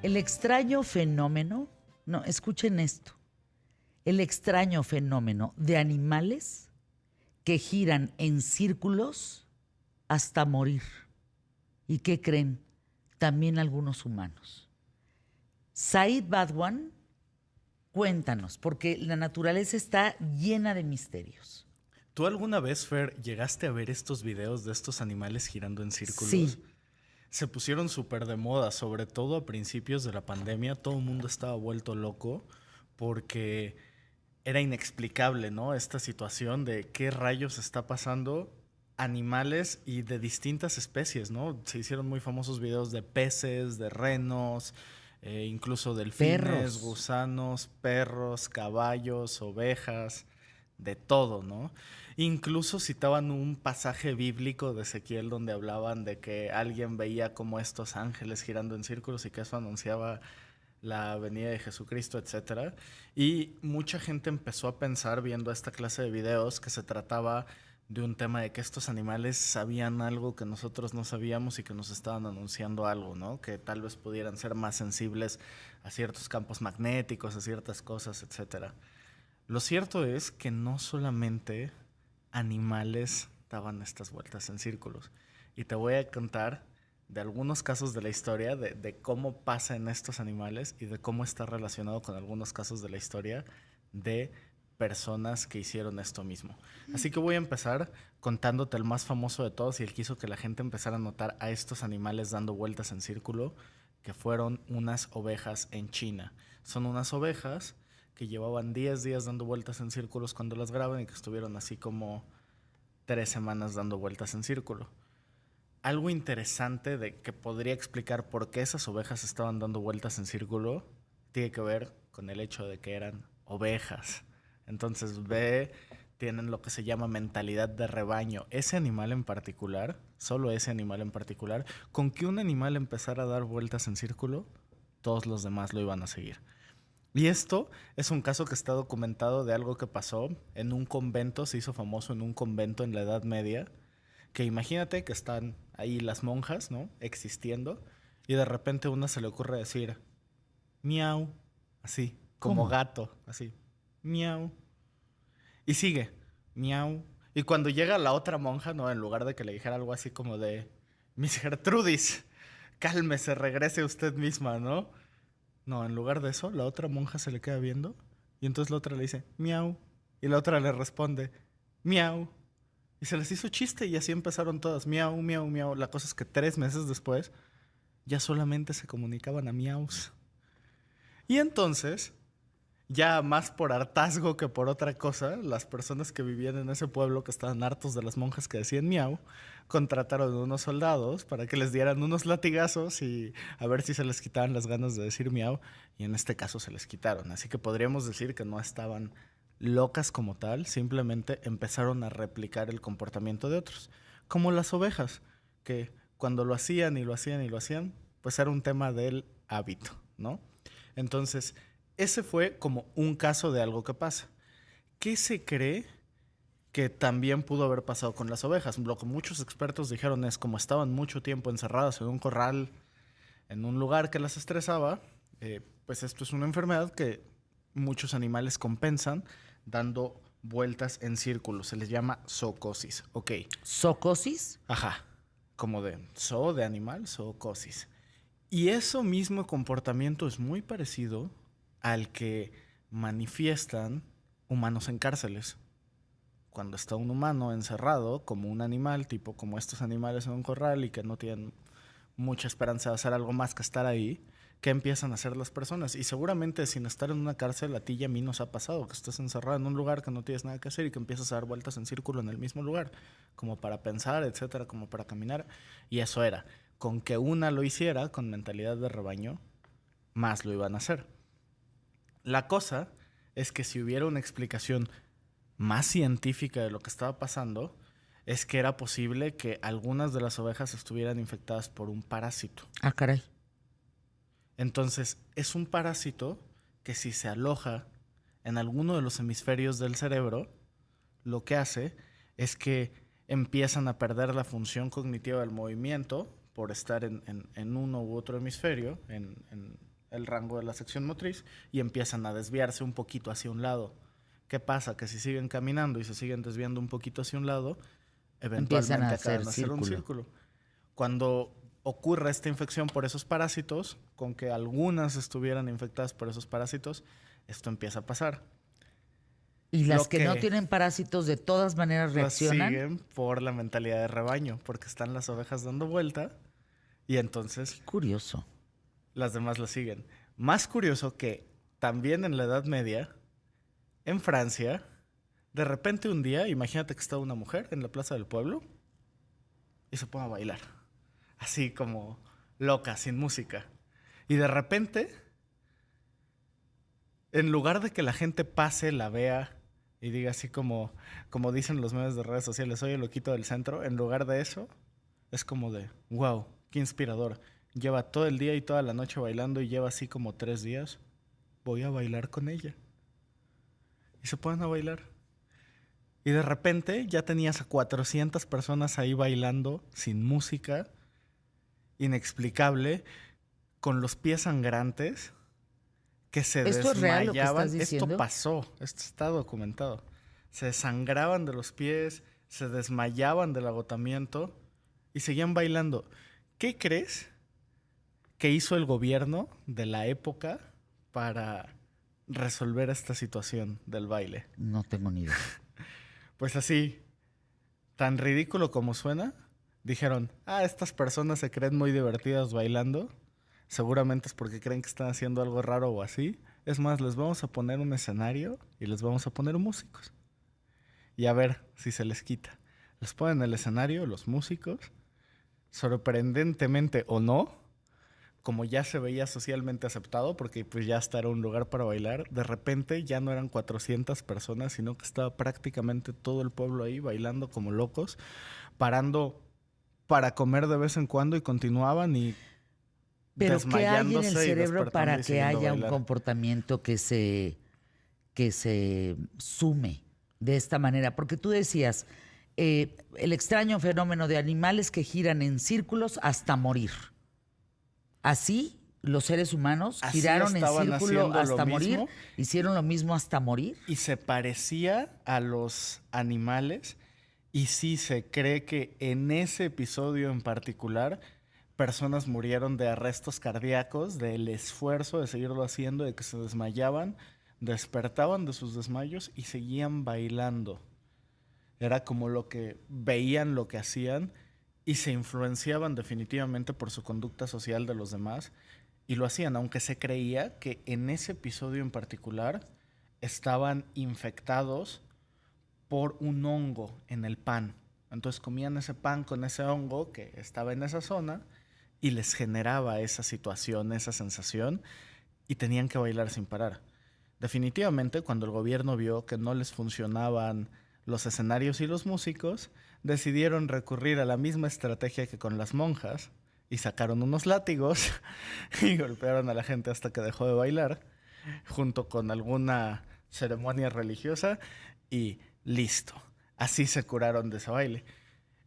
El extraño fenómeno, no, escuchen esto, el extraño fenómeno de animales que giran en círculos hasta morir. ¿Y qué creen? También algunos humanos. Said Badwan, cuéntanos, porque la naturaleza está llena de misterios. ¿Tú alguna vez, Fer, llegaste a ver estos videos de estos animales girando en círculos? Sí, Se pusieron súper de moda, sobre todo a principios de la pandemia. Todo el mundo estaba vuelto loco porque era inexplicable, ¿no? Esta situación de qué rayos está pasando. Animales y de distintas especies, ¿no? Se hicieron muy famosos videos de peces, de renos, incluso delfines, perros. gusanos, perros, caballos, ovejas, de todo, ¿no? Incluso citaban un pasaje bíblico de Ezequiel donde hablaban de que alguien veía como estos ángeles girando en círculos y que eso anunciaba la venida de Jesucristo, etcétera. Y mucha gente empezó a pensar viendo esta clase de videos que se trataba de un tema de que estos animales sabían algo que nosotros no sabíamos y que nos estaban anunciando algo, ¿no? Que tal vez pudieran ser más sensibles a ciertos campos magnéticos, a ciertas cosas, etcétera. Lo cierto es que no solamente animales daban estas vueltas en círculos. Y te voy a contar de algunos casos de la historia, de cómo pasa en estos animales y de cómo está relacionado con algunos casos de la historia de personas que hicieron esto mismo. Así que voy a empezar contándote el más famoso de todos y el que hizo que la gente empezara a notar a estos animales dando vueltas en círculo, que fueron unas ovejas en China. Son unas ovejas que llevaban 10 días dando vueltas en círculos cuando las graban y que estuvieron así como 3 semanas dando vueltas en círculo. Algo interesante de que podría explicar por qué esas ovejas estaban dando vueltas en círculo tiene que ver con el hecho de que eran ovejas. Entonces tienen lo que se llama mentalidad de rebaño. Ese animal en particular, solo ese animal en particular, con que un animal empezara a dar vueltas en círculo, todos los demás lo iban a seguir. Y esto es un caso que está documentado de algo que pasó en un convento, se hizo famoso en un convento en la Edad Media, que imagínate que están ahí las monjas, ¿no? Existiendo, y de repente a una se le ocurre decir, miau, así, como ¿Cómo? gato, así, miau, y sigue, miau. Y cuando llega la otra monja, ¿no? En lugar de que le dijera algo así como de, Miss Gertrudis, cálmese, regrese usted misma, ¿no? No, en lugar de eso, la otra monja se le queda viendo y entonces la otra le dice, miau. Y la otra le responde, miau. Y se les hizo chiste y así empezaron todas, miau, miau, miau. La cosa es que 3 meses después ya solamente se comunicaban a miaus. Y entonces, ya más por hartazgo que por otra cosa, las personas que vivían en ese pueblo que estaban hartos de las monjas que decían miau, contrataron unos soldados para que les dieran unos latigazos y a ver si se les quitaban las ganas de decir miau, y en este caso se les quitaron. Así que podríamos decir que no estaban locas como tal, simplemente empezaron a replicar el comportamiento de otros, como las ovejas, que cuando lo hacían y lo hacían y lo hacían, pues era un tema del hábito, ¿no? Entonces, ese fue como un caso de algo que pasa. ¿Qué se cree que también pudo haber pasado con las ovejas? Lo que muchos expertos dijeron es como estaban mucho tiempo encerradas en un corral, en un lugar que las estresaba, pues esto es una enfermedad que muchos animales compensan dando vueltas en círculos. Se les llama zoocosis. Ok. ¿Socosis? Ajá. Como de zoo de animal, zoocosis. Y eso mismo comportamiento es muy parecido al que manifiestan humanos en cárceles. Cuando está un humano encerrado como un animal, tipo como estos animales en un corral y que no tienen mucha esperanza de hacer algo más que estar ahí, ¿qué empiezan a hacer las personas? Y seguramente sin estar en una cárcel a ti y a mí nos ha pasado que estás encerrado en un lugar que no tienes nada que hacer y que empiezas a dar vueltas en círculo en el mismo lugar, como para pensar, etcétera, como para caminar. Y eso era, con que una lo hiciera con mentalidad de rebaño, más lo iban a hacer. La cosa es que si hubiera una explicación más científica de lo que estaba pasando, es que era posible que algunas de las ovejas estuvieran infectadas por un parásito. Ah, caray. Entonces, es un parásito que si se aloja en alguno de los hemisferios del cerebro, lo que hace es que empiezan a perder la función cognitiva del movimiento por estar en uno u otro hemisferio, el rango de la sección motriz y empiezan a desviarse un poquito hacia un lado. ¿Qué pasa? Que si siguen caminando y se siguen desviando un poquito hacia un lado, Empiezan a eventualmente hacer acaban de hacer un círculo. círculo. Cuando ocurre esta infección por esos parásitos, con que algunas estuvieran infectadas por esos parásitos, esto empieza a pasar. Y las Lo que no que tienen parásitos de todas maneras las reaccionan. siguen por la mentalidad de rebaño, porque están las ovejas dando vuelta y entonces Curioso. las demás las siguen. Más curioso que también en la Edad Media, en Francia, de repente un día, imagínate que está una mujer en la plaza del pueblo y se pone a bailar, así como loca, sin música. Y de repente, en lugar de que la gente pase, la vea y diga así como dicen los medios de redes sociales, soy el loquito del centro, en lugar de eso, es como de, wow, qué inspirador. Lleva todo el día y toda la noche bailando y lleva así como 3 días. Voy a bailar con ella. Y se ponen a bailar. Y de repente ya tenías a 400 personas ahí bailando, sin música, inexplicable, con los pies sangrantes, que se ¿Esto es real lo que estás desmayaban. Esto diciendo? pasó, esto está documentado. Se desangraban de los pies, se desmayaban del agotamiento y seguían bailando. ¿Qué crees que hizo el gobierno de la época para resolver esta situación del baile? No tengo ni idea. Pues así, tan ridículo como suena, dijeron, estas personas se creen muy divertidas bailando, seguramente es porque creen que están haciendo algo raro o así. Es más, les vamos a poner un escenario y les vamos a poner músicos. Y a ver si se les quita. Les ponen el escenario, los músicos, sorprendentemente o no, como ya se veía socialmente aceptado, porque pues ya hasta era un lugar para bailar, de repente ya no eran 400 personas, sino que estaba prácticamente todo el pueblo ahí bailando como locos, parando para comer de vez en cuando y continuaban y Pero ¿qué hay en el desmayándose y cerebro despertando para y que siguiendo a haya un bailar. comportamiento que se sume de esta manera? Porque tú decías, el extraño fenómeno de animales que giran en círculos hasta morir. Así los seres humanos Así giraron en estaban círculo haciendo lo hasta morir, mismo hicieron lo mismo hasta morir. y se parecía a los animales. Y sí se cree que en ese episodio en particular, personas murieron de arrestos cardíacos, del esfuerzo de seguirlo haciendo, de que se desmayaban, despertaban de sus desmayos y seguían bailando. Era como lo que veían, lo que hacían y se influenciaban definitivamente por su conducta social de los demás y lo hacían, aunque se creía que en ese episodio en particular estaban infectados por un hongo en el pan. Entonces comían ese pan con ese hongo que estaba en esa zona y les generaba esa situación, esa sensación y tenían que bailar sin parar. Definitivamente, cuando el gobierno vio que no les funcionaban los escenarios y los músicos, decidieron recurrir a la misma estrategia que con las monjas y sacaron unos látigos y golpearon a la gente hasta que dejó de bailar, junto con alguna ceremonia religiosa y listo. Así se curaron de ese baile.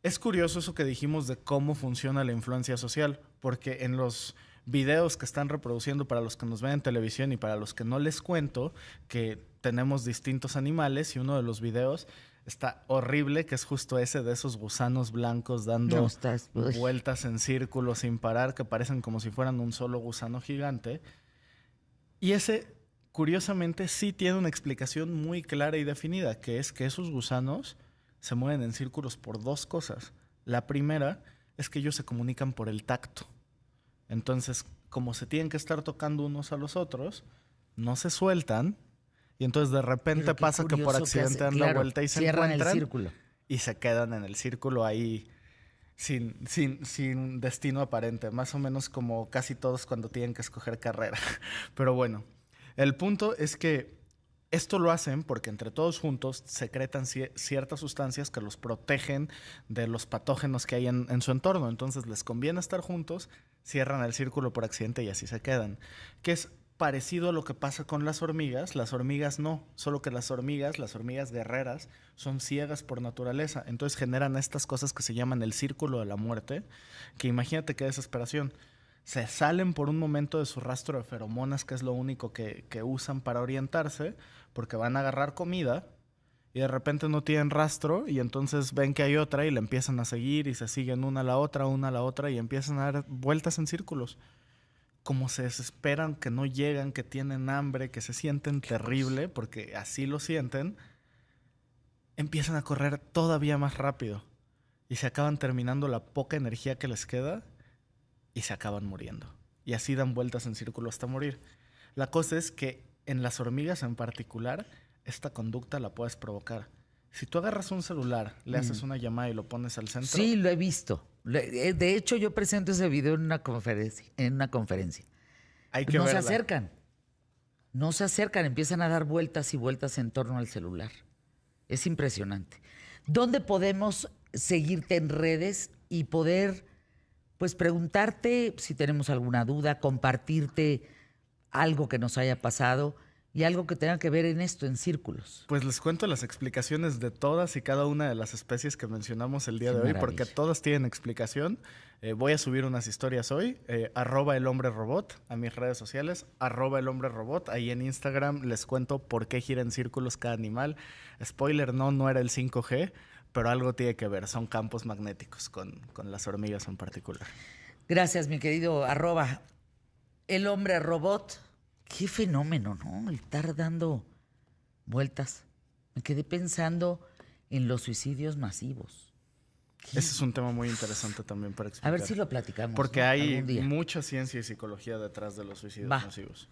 Es curioso eso que dijimos de cómo funciona la influencia social, porque en los videos que están reproduciendo para los que nos ven en televisión y para los que no les cuento, que tenemos distintos animales y uno de los videos está horrible, que es justo ese de esos gusanos blancos No, dando estás... vueltas en círculo sin parar, que parecen como si fueran un solo gusano gigante. Y ese, curiosamente, sí tiene una explicación muy clara y definida, que es que esos gusanos se mueven en círculos por dos cosas. La primera es que ellos se comunican por el tacto. Entonces, como se tienen que estar tocando unos a los otros, no se sueltan y entonces de repente Pero qué pasa que por curioso que accidente hace, dan la claro, vuelta y se cierran el encuentran círculo. y se quedan en el círculo ahí sin destino aparente, más o menos como casi todos cuando tienen que escoger carrera. Pero bueno, el punto es que esto lo hacen porque entre todos juntos secretan ciertas sustancias que los protegen de los patógenos que hay en su entorno. Entonces les conviene estar juntos, cierran el círculo por accidente y así se quedan. Que es parecido a lo que pasa con las hormigas no, solo que las hormigas guerreras, son ciegas por naturaleza, entonces generan estas cosas que se llaman el círculo de la muerte, que imagínate qué desesperación. se salen por un momento de su rastro de feromonas, que es lo único que usan para orientarse, porque van a agarrar comida y de repente no tienen rastro y entonces ven que hay otra y la empiezan a seguir y se siguen una a la otra y empiezan a dar vueltas en círculos. Como se desesperan, que no llegan, que tienen hambre, que se sienten terrible, porque así lo sienten, empiezan a correr todavía más rápido y se acaban terminando la poca energía que les queda y se acaban muriendo. Y así dan vueltas en círculo hasta morir. La cosa es que en las hormigas en particular, esta conducta la puedes provocar. Si tú agarras un celular, le haces una llamada y lo pones al centro... Sí, lo he visto. De hecho, yo presento ese video en una conferencia. Hay que No se verla. acercan. No se acercan, empiezan a dar vueltas y vueltas en torno al celular. Es impresionante. ¿Dónde podemos seguirte en redes y poder, pues, preguntarte si tenemos alguna duda, compartirte algo que nos haya pasado y algo que tenga que ver en esto, en círculos? Pues les cuento las explicaciones de todas y cada una de las especies que mencionamos el día Qué de hoy, maravilla. porque todas tienen explicación. Voy a subir unas historias hoy, @elhombrerobot a mis redes sociales, @elhombrerobot. Ahí en Instagram les cuento por qué gira en círculos cada animal. Spoiler, no era el 5G, pero algo tiene que ver, son campos magnéticos con las hormigas en particular. Gracias, mi querido @el hombre robot. Qué fenómeno, ¿no? El estar dando vueltas. Me quedé pensando en los suicidios masivos. Ese es un tema muy interesante también para A explicar. ver si lo platicamos. Porque ¿no? hay Algún día. mucha ciencia y psicología detrás de los suicidios Va. masivos.